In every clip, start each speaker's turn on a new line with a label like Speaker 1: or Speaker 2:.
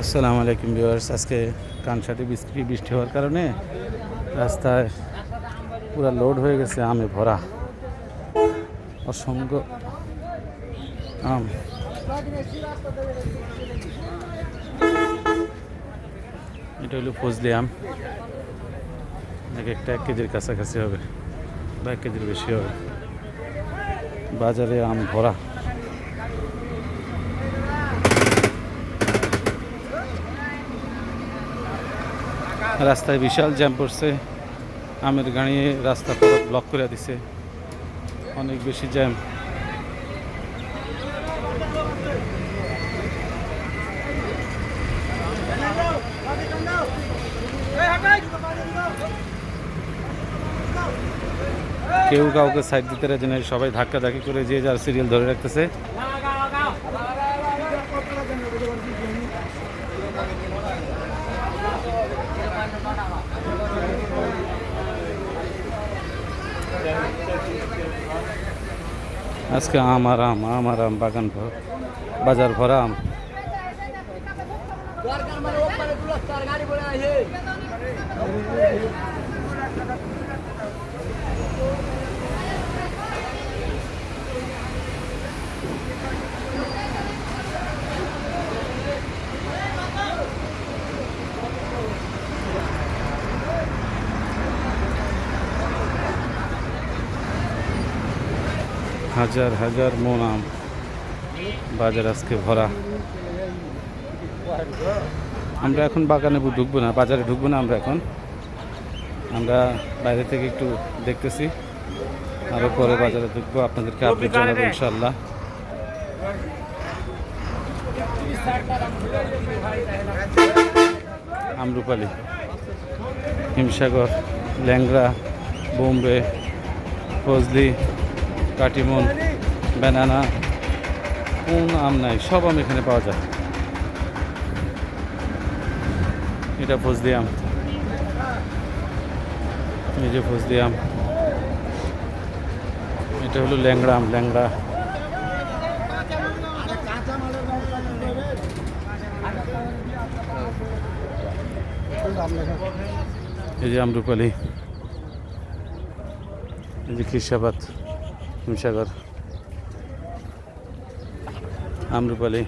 Speaker 1: আসসালামু আলাইকুম ভিউয়ার্স। আজকে কানসাটি বৃষ্টি হওয়ার কারণে রাস্তায় পুরো লোড হয়ে গেছে, আমে ভরা অসংখ্য আম। এটা হলো ফজলি আম, এক একটা 1 কেজির কাছাকাছি হবে বা 1 কেজির বেশি হবে। বাজারে আম ভরা। রাস্তায় বিশাল জ্যাম পড়ছে, আমের গাড়ি রাস্তা পুরো ব্লক করে দিছে, অনেক বেশি জ্যাম। কেউ কাউকে সাইড দিতে রাজি নাই, সবাই ধাক্কাধাক্কি করে যে যার সিরিয়াল ধরে রাখতেছে। আজকে আমার আম বাগান বাজার ভরা আম। হাজার হাজার মন আম, বাজার আজকে ভরা। আমরা এখন বাগানে ঢুকবো না, বাজারে ঢুকবো না। আমরা বাইরে থেকে একটু দেখতেছি, আরো পরে বাজারে ঢুকবো, আপনাদেরকে আপডেট জানাবো ইনশাল্লাহ। আমরুপালি, হিমসাগর, ল্যাংড়া, বোম্বে, ফজলি, কাটিমন, ব্যানানা, কোন আম নাই, সব আম এখানে পাওয়া যায়। এটা ফজলি আম, এই যে ফজলি আম। এটা হলো ল্যাংড়া আম, ল্যাংড়া। এই যে আমরুপালি, এই যে খিরসাবাদ, হিমসাগর, আমরুপালি।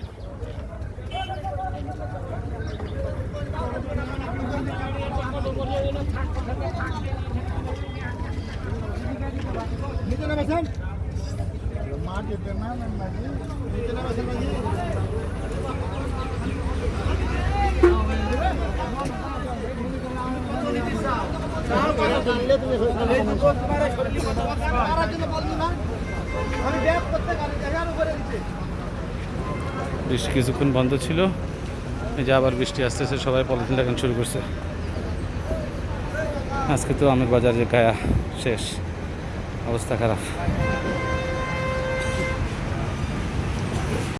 Speaker 1: বৃষ্টি কিছুক্ষণ বন্ধ ছিল, এই যে আবার বৃষ্টি আসতেছে, সবাই পলিথিন লাগানো শুরু করছে। আজকে তো আমের বাজার যে গায়া শেষ, অবস্থা খারাপ।